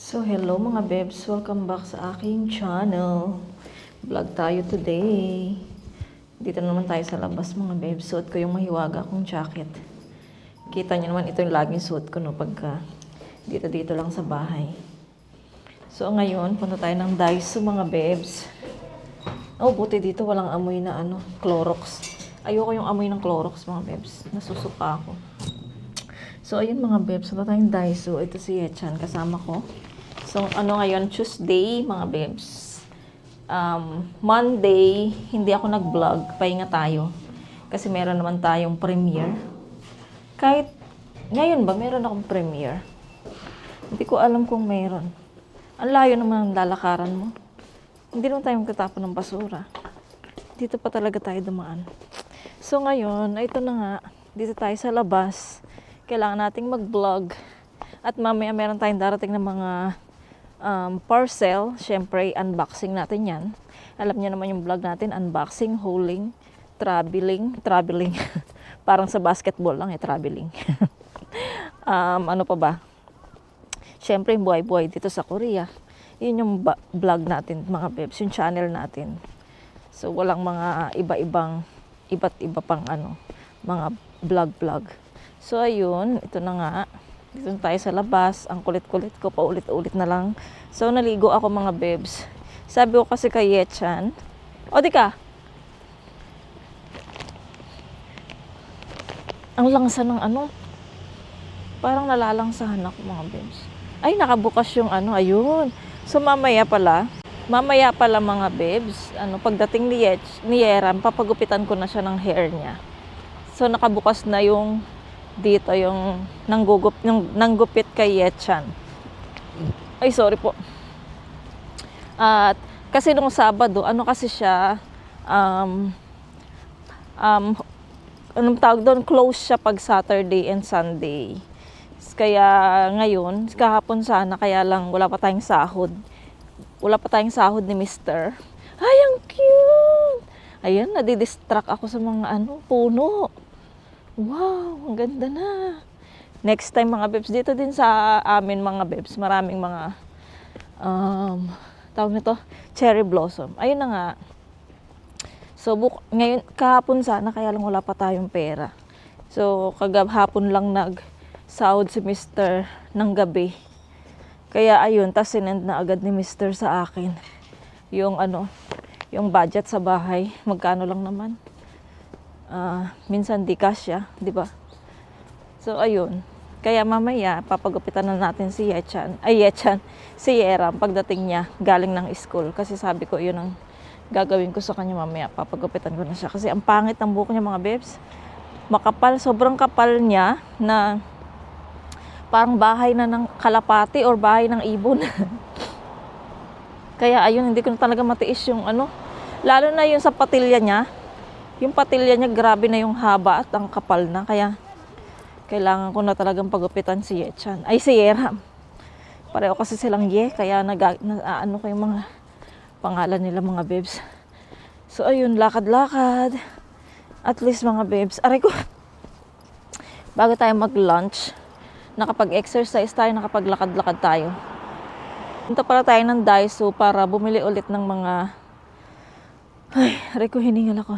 So, hello mga bebs. Welcome back sa aking channel. Vlog tayo today. Dito naman tayo sa labas mga bebs. Suot ko yung mahiwaga kong jacket. Kita nyo naman ito yung laging suot ko no pagka dito lang sa bahay. So, ngayon, punta tayo ng Daiso mga bebs. Oh, buti dito walang amoy na Clorox. Ayoko yung amoy ng Clorox mga bebs. Nasusuka ako. So, ayun mga bebs, punta tayong Daiso. Ito si Yechan, kasama ko. So, ngayon? Tuesday, mga bebs. Monday, hindi ako nag-vlog. Pahinga tayo. Kasi meron naman tayong premiere. Kahit, ngayon ba, meron akong premiere? Hindi ko alam kung meron. Ang layo naman ang lalakaran mo. Hindi naman tayo magtatapon ng basura. Dito pa talaga tayo dumaan. So, ngayon, ito na nga. Dito tayo sa labas. Kailangan nating mag-vlog. At mamaya meron tayong darating na mga parcel. Siyempre, unboxing natin yan. Alam niyo naman yung vlog natin, unboxing, hauling, traveling. Parang sa basketball lang traveling. Ano pa ba? Siyempre, yung buhay-buhay dito sa Korea. Yun yung vlog natin, mga bebs, yung channel natin. So, walang mga iba't iba pang mga vlog. So, ayun, ito na nga. Dito na tayo sa labas. Ang kulit-kulit ko, paulit-ulit na lang. So, naligo ako mga bebs. Sabi ko kasi kay Yechan, o di ka? Ang langsa ng parang nalalangsahan ako mga bebs. Ay, nakabukas yung ayun. So, mamaya pala mga bebs, pagdating ni Yeram, papagupitan ko na siya ng hair niya. So, nakabukas na yung dito yung nanggupit kay Yechan. Ay, sorry po. At kasi nung Sabado, kasi siya anong tawag doon, close siya pag Saturday and Sunday. Kaya ngayon, kahapon sana, kaya lang wala pa tayong sahod. Wala pa tayong sahod ni Mr. Ay, ang cute! Ayan, nadidistract ako sa mga puno. Wow, ang ganda na. Next time mga bebs, dito din sa amin mga bebs, maraming mga tawag nito, cherry blossom. Ayun na nga. So, ngayon, kahapon sana, kaya lang wala pa tayong pera. So, kagahapon lang nag-sahod si Mr. ng gabi. Kaya ayun, tas sinend na agad ni Mr. sa akin. Yung yung budget sa bahay, magkano lang naman. Minsan di kasya, di ba? So, ayun. Kaya mamaya, papagupitan na natin si Yeram, pagdating niya, galing ng school. Kasi sabi ko, yun ang gagawin ko sa kanya mamaya, papagupitan ko na siya. Kasi ang pangit ng buhok niya mga bebs. Makapal, sobrang kapal niya na parang bahay na ng kalapati or bahay ng ibon. Kaya ayun, hindi ko na talaga matiis yung lalo na yung sa patilya niya. Yung patilya niya, grabe na yung haba at ang kapal na. Kaya, kailangan ko na talagang pagupitan si Yechan. Ay, si Yeram. Pareho kasi silang kaya ko yung mga pangalan nila mga bebs. So, ayun, lakad-lakad. At least mga bebs. Aray ko. Bago tayo mag-lunch, nakapag-exercise tayo, nakapaglakad-lakad tayo. Punta pala tayo ng Daiso para bumili ulit ng mga... Ay, aray ko, hiningal ako.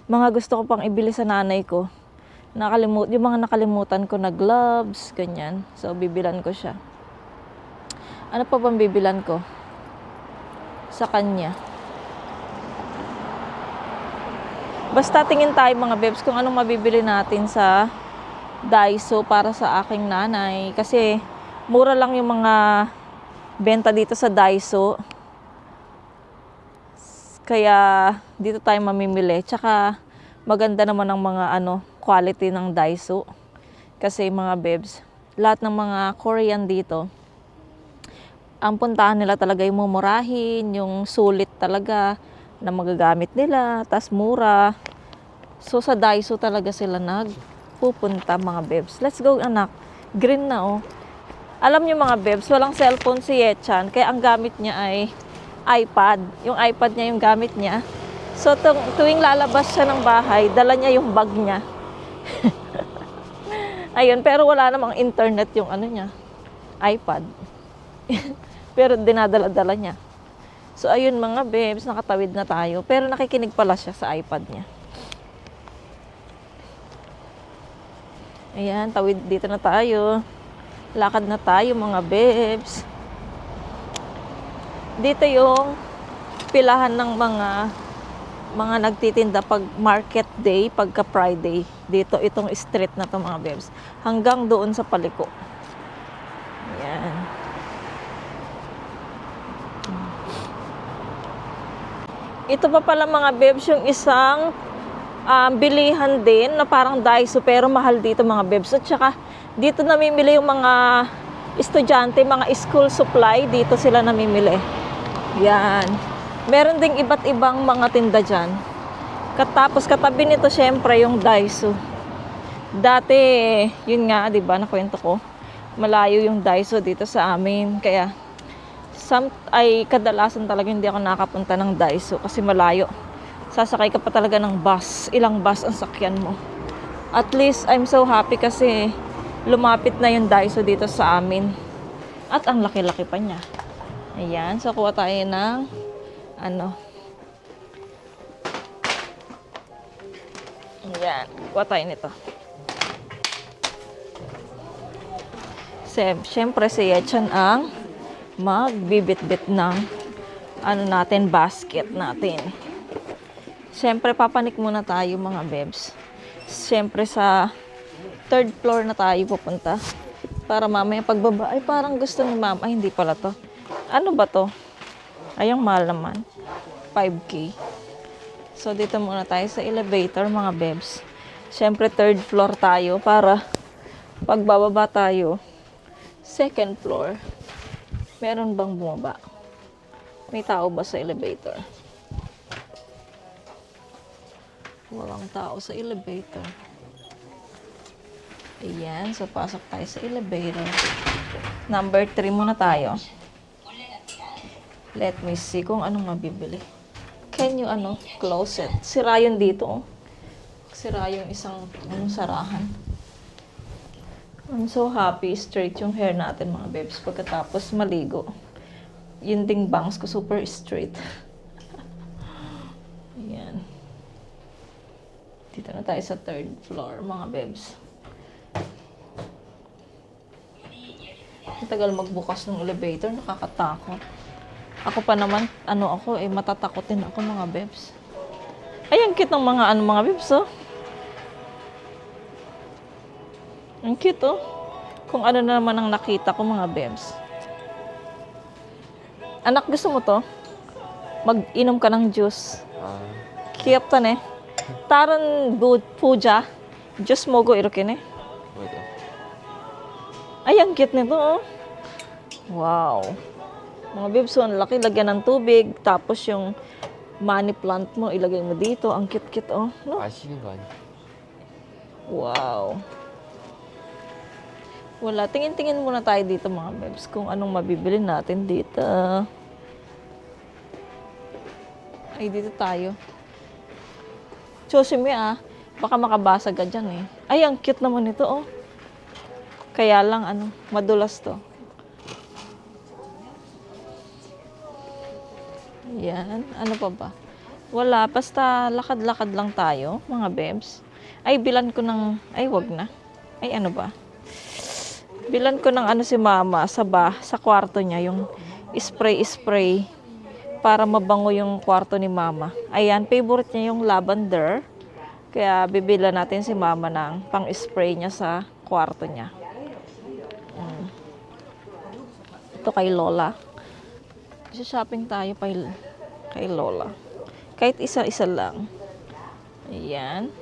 Mga gusto ko pang ibili sa nanay ko. Yung mga nakalimutan ko na gloves, ganyan. So, bibilan ko siya. Ano pa bang bibilan ko? Sa kanya. Basta tingin tayo mga bebs kung anong mabibili natin sa Daiso para sa aking nanay. Kasi, mura lang yung mga benta dito sa Daiso. Kaya dito tayo mamimili. Tsaka maganda naman ang mga quality ng Daiso. Kasi mga bebs, lahat ng mga Korean dito, ang puntahan nila talaga yung mumurahin, yung sulit talaga na magagamit nila, tas mura. So sa Daiso talaga sila nagpupunta mga bebs. Let's go anak. Green na Alam niyo mga bebs, walang cellphone si Yechan, kaya ang gamit niya ay iPad. Yung iPad niya yung gamit niya. So, tuwing lalabas siya ng bahay, dala niya yung bag niya. Ayun, pero wala namang internet yung niya, iPad. Pero dinadala-dala niya. So, ayun mga bebs, nakatawid na tayo. Pero nakikinig pala siya sa iPad niya. Ayan, tawid dito na tayo. Lakad na tayo mga bebs. Dito yung pilahan ng mga nagtitinda pag market day, pagka Friday. Dito, itong street na to mga bebs. Hanggang doon sa paliko. Ayan. Ito pa pala mga bebs, yung isang bilihan din na parang Daiso pero mahal dito mga bebs. At saka dito namimili yung mga estudyante, mga school supply. Dito sila namimili. Yan. Meron ding iba't ibang mga tinda dyan. Tapos katabi nito syempre yung Daiso. Dati, yun nga, di ba, nakwento ko, malayo yung Daiso dito sa amin. Kaya, kadalasan talaga hindi ako nakapunta ng Daiso kasi malayo. Sasakay ka pa talaga ng bus. Ilang bus ang sakyan mo. At least, I'm so happy kasi lumapit na yung Daiso dito sa amin. At ang laki-laki pa niya. Ayan, so kuha tayo ng ayan, kuha tayo nito. Siyempre si Yechan ang magbibit-bit ng basket natin. Siyempre papanik muna tayo mga bebs. Siyempre sa 3rd floor na tayo pupunta. Para mamaya pagbaba, ay parang gusto ni mama. Ay hindi pala to. Ano ba to? Ay ang mahal naman. 5K. So dito muna tayo sa elevator mga bebs. Siyempre 3rd floor tayo para pagbababa tayo 2nd floor. Meron bang bumaba? May tao ba sa elevator? Walang tao sa elevator. Ayan, so pasok tayo sa elevator. Number 3 muna tayo. Let me see kung anong mabibili. Can you close it? Sira yun dito. Oh. Sira yung isang sarahan. I'm so happy. Straight yung hair natin mga babes. Pagkatapos maligo. Yun ding bangs ko super straight. Ayan. Dito na tayo sa 3rd floor mga babes. Ang tagal magbukas ng elevator. Nakakatakot. Ako pa naman, matatakotin ako mga bebs. Ay, ang cute ng mga bebs, oh. Ang cute, oh. Kung ano na naman ang nakita ko, mga bebs. Anak, gusto mo to? Mag-inom ka ng juice. Cute to, ne? Taran puja. Juice mo go, irokin, eh. Ay, ang cute nito, oh. Wow. Mga bebs, so, ang laki, lagyan ng tubig. Tapos yung money plant mo, ilagay mo dito. Ang cute-cute, oh. No? Wow. Wala. Tingin-tingin muna tayo dito, mga bebs, kung anong mabibili natin dito. Ay, dito tayo. Choosime, baka makabasag ka dyan, eh. Ay, ang cute naman ito, oh. Kaya lang, madulas to. Yan. Ano pa ba? Wala. Basta lakad-lakad lang tayo, mga bebs. Ay, bilan ko ng... Ay, wag na. Ay, ano ba? Bilan ko ng si mama sa kwarto niya. Yung spray-spray para mabango yung kwarto ni mama. Ayan, favorite niya yung lavender. Kaya bibila natin si mama ng pang-spray niya sa kwarto niya. Ito kay Lola. Shopping tayo kay Lola. Kahit isa-isa lang. Ayan.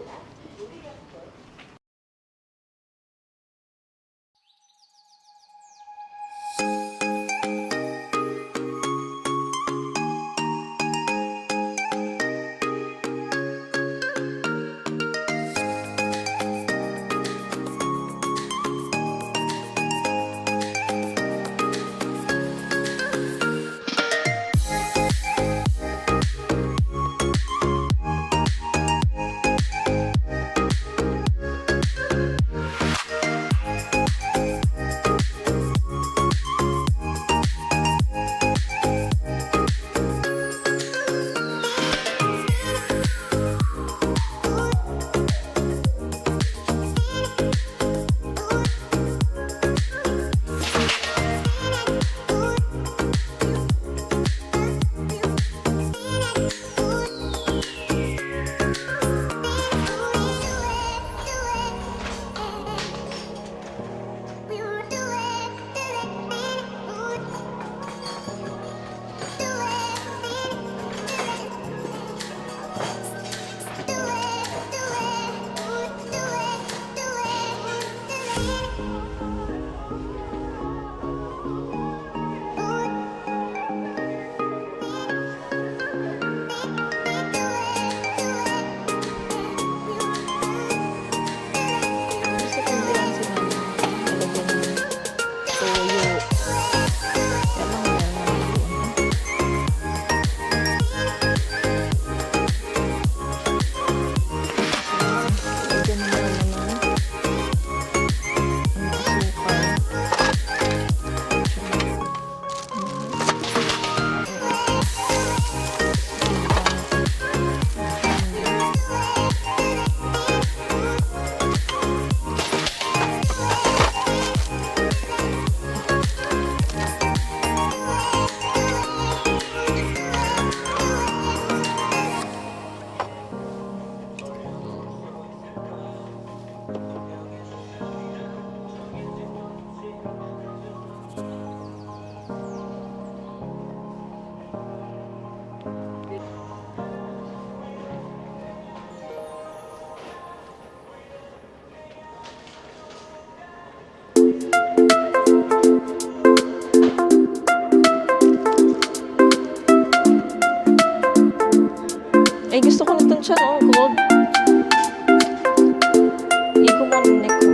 marinig ko.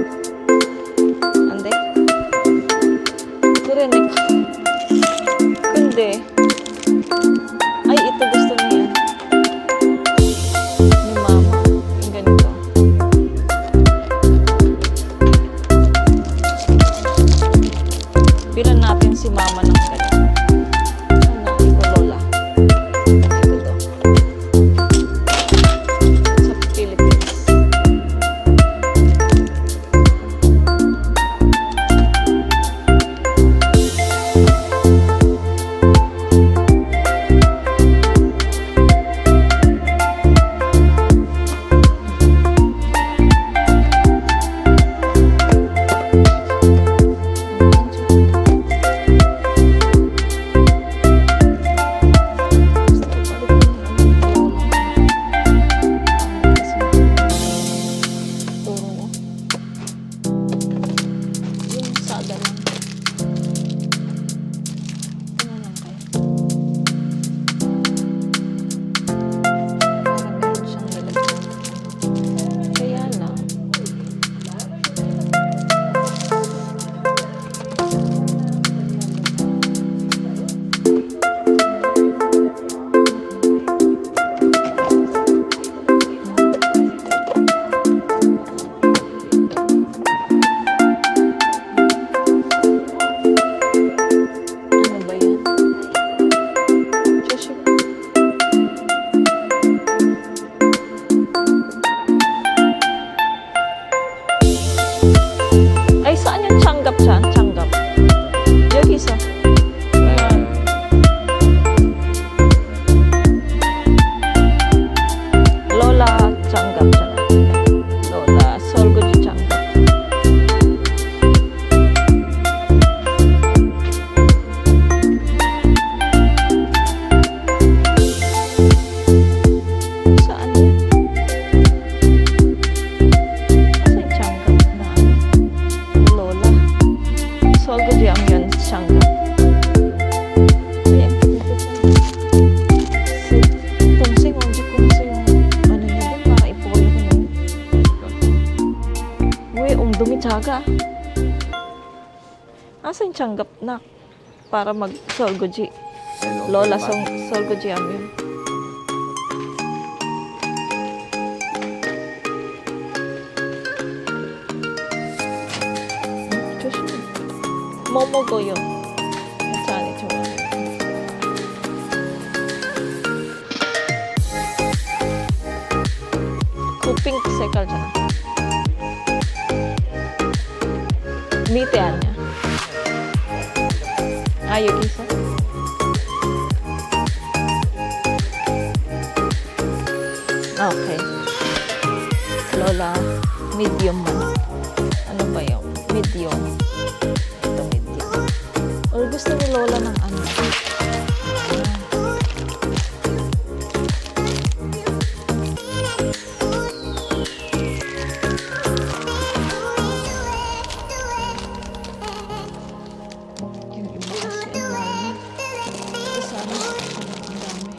Ande? Kurinig ko. Kundi. Ay, ito gusto niya. Ni mama. Yung ganito. Bilan natin si mama ng ganito. Ano, ito lola. Ito to. Sa Philippines. Yung saga lang. Ano lang kayo? Parang meron siyang lalagyan. Kaya lang. Ano ba yan? Shush. Ay, saan yung tsanggap dyan? Tsanggap. Yung isa. Ayan. Lola tsanggap dyan. Lola Solgoji tsanggap. Saan yan? Asa yung tsanggap na ano? Lola. Solgoji ang yun, tsanggap. Ayan, dito sa si Tungsing, hindi ko gusto yung ano niya doon, para ipuyo ko na yun. Uy, dumi tsaga. Asa yung tsanggap na para mag Solgoji? Lola Solgoji ang yun. Momo ko yun. Saan ito? Kuping sekal dyan. Mitean niya. Ayo isa. Okay. Lola, medium man. Ano ba yun? Medium. Ito medium. Or gusto ni Lola ng ano? Ayan. Yung iba kasi ang mahal na. Ito sana ang dami.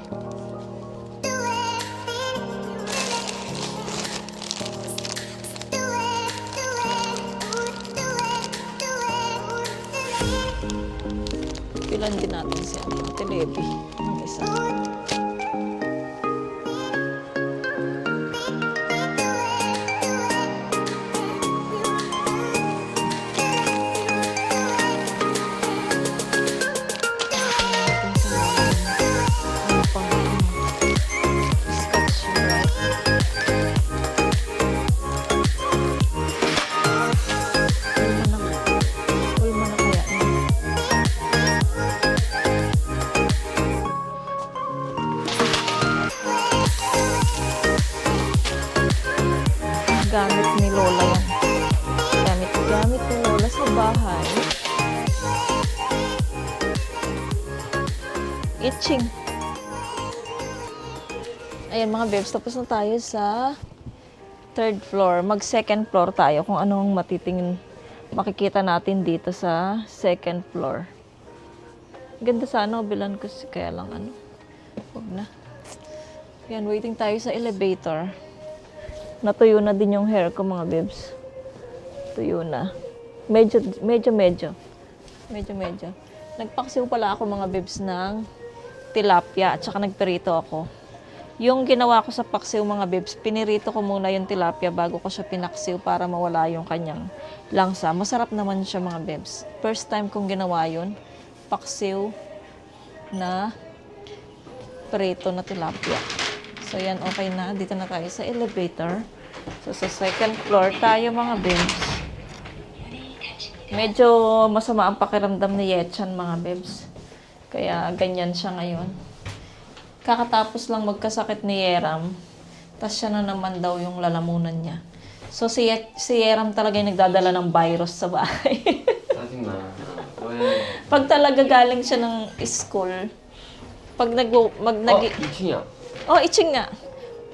Pilan din natin si Telebi ng isa. Ano pang scotch right? Ulma na kaya yun. Gamit ni Lola yan. Gamit ni Lola sa bahay. Itching. Ayan mga babes, tapos na tayo sa third floor. Mag second floor tayo kung anong makikita natin dito sa second floor. Ganda sana, bilan ko kaya lang ano. Huwag na. Ayan, waiting tayo sa elevator. Natuyo na din yung hair ko mga babes. Tuyo na. Medyo. Nagpaksiw pala ako mga bebs ng tilapia at saka nagperito ako. Yung ginawa ko sa paksiw mga bebs, pinirito ko muna yung tilapia bago ko siya pinaksiw para mawala yung kanyang langsa. Masarap naman siya mga bebs. First time kong ginawa yun, paksiw na perito na tilapia. So yan, okay na. Dito na tayo sa elevator. So sa second floor tayo mga bebs. Medyo masama ang pakiramdam ni Yetchan mga bebs. Kaya ganyan siya ngayon. Kakatapos lang magkasakit ni Yeram, tas siya na naman daw yung lalamunan niya. So si Yeram talaga yung nagdadala ng virus sa bahay. Pag talaga galing siya ng school, pag itching ya. itching nga.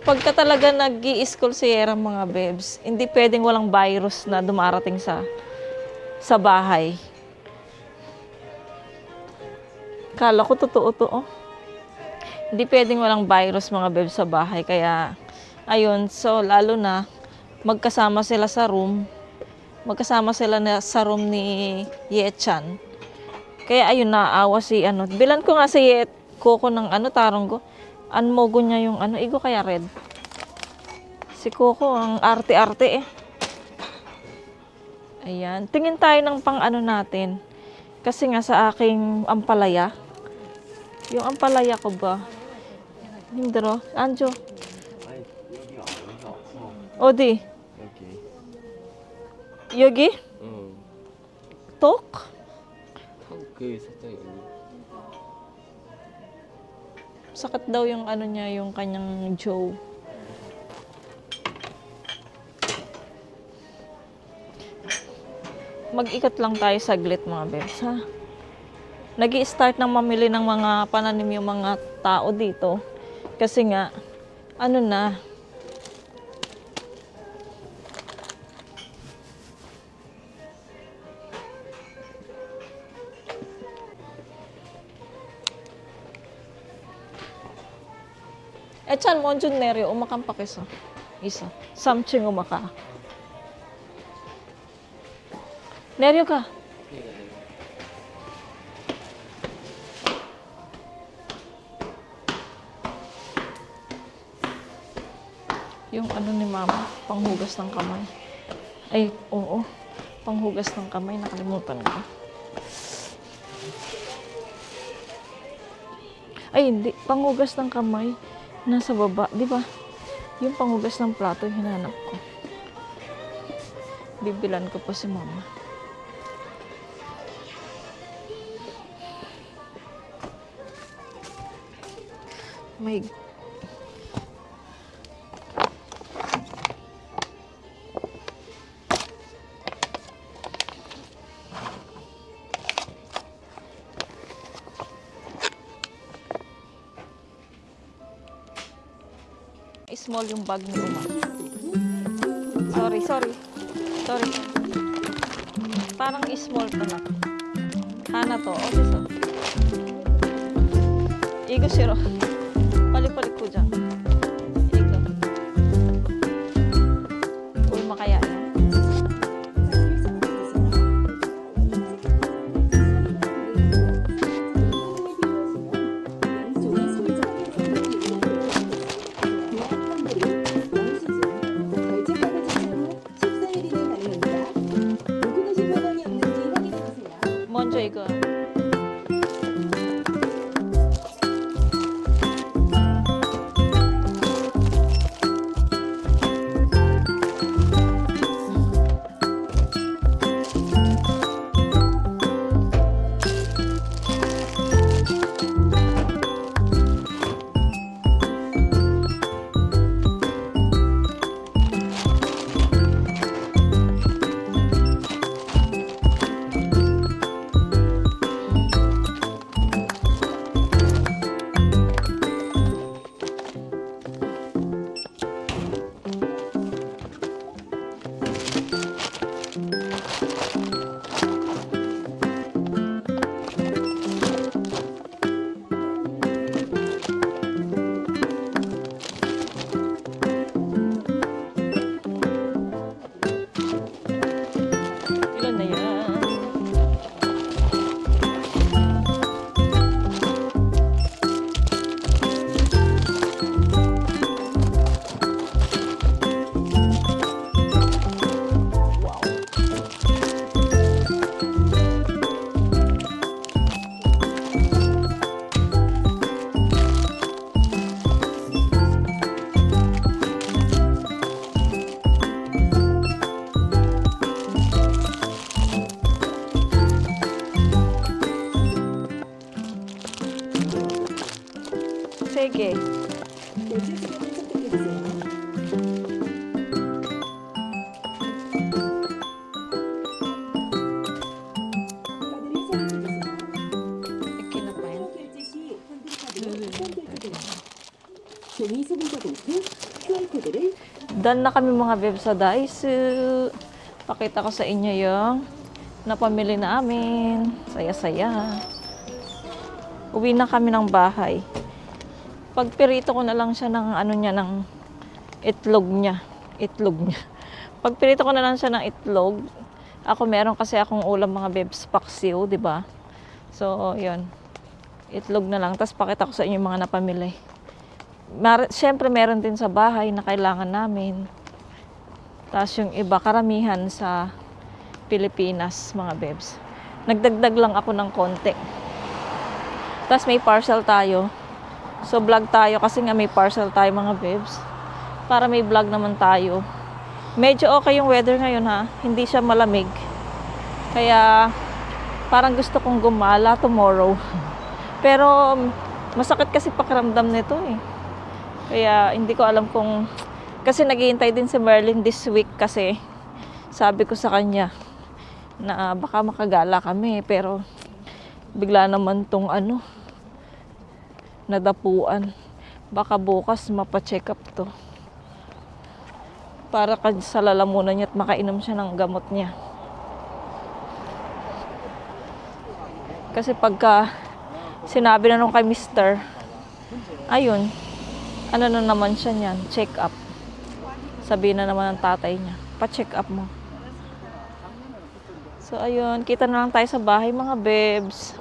Pagka talaga nag-i-school si Yeram mga bebs, hindi pwedeng walang virus na dumarating sa bahay. Kala ko totoo to, oh. Hindi pwedeng walang virus mga bebs sa bahay. Kaya, ayun. So, lalo na, magkasama sila sa room. Magkasama sila sa room ni Yetchan. Kaya, ayun, naawa si, bilan ko nga si Coco ng, tarong ko. Anmogo niya yung, igo kaya red. Si Coco, ang arte-arte eh. Ayan. Tingin tayo ng pang natin. Kasi nga sa aking ampalaya. Yung ampalaya ko ba? 힘들어. 앉아. 어디? 여기? 응. 톡? 그 살짝 여기. Sakit daw yung niya, yung kanyang jaw. Mag-ikot lang tayo saglit mga bebs, ha? Nag-i-start ng mamili ng mga pananim yung mga tao dito. Kasi nga, na, Echan 먼저 내려 오마깜빡했어. 있어. 3층 오마가. 내려가. Yung ni mama, panghugas ng kamay. Ay, oo. Panghugas ng kamay, nakalimutan ko. Ay, hindi. Panghugas ng kamay. Nasa baba, di ba? Yung panghugas ng plato, hinanap ko. Bibilan ko pa si mama. May small yung bag ni Uma. Sorry. Parang small to na. Hana to. Okay, so. Igo shiro. Palik-palik ko dyan. Igo. Uma kaya yan. 먼저 이거. Okay. Done na kami mga beb sa Daisu. Pakita ko sa inyo yung napamili namin. Saya-saya. Uwi na kami ng bahay. Pagpirito ko na lang siya ng ano niya, ng itlog niya. Pagpirito ko na lang siya ng itlog. Ako meron kasi akong ulam mga bebs, paksiw, di ba? So, yun. Itlog na lang. Tapos pakita ko sa inyo yung mga napamili. Siyempre meron din sa bahay na kailangan namin. Tapos yung iba, karamihan sa Pilipinas, mga bebs. Nagdagdag lang ako ng konti. Tapos may parcel tayo. So vlog tayo kasi nga may parcel tayo mga bebs. Para may vlog naman tayo. Medyo okay yung weather ngayon ha. Hindi siya malamig. Kaya parang gusto kong gumala tomorrow. Pero masakit kasi pakiramdam nito eh. Kaya hindi ko alam kung... Kasi naghihintay din si Merlin this week kasi sabi ko sa kanya na baka makagala kami. Pero bigla naman tong ano, nadapuan. Baka bukas mapacheck up to. Para sa lalamunan niya at makainom siya ng gamot niya. Kasi pagka sinabi na nung kay Mister, ayun, ano na naman siya niyan, check up. Sabihin na naman ng tatay niya, pa-check up mo. So ayun, kita na lang tayo sa bahay mga bebs.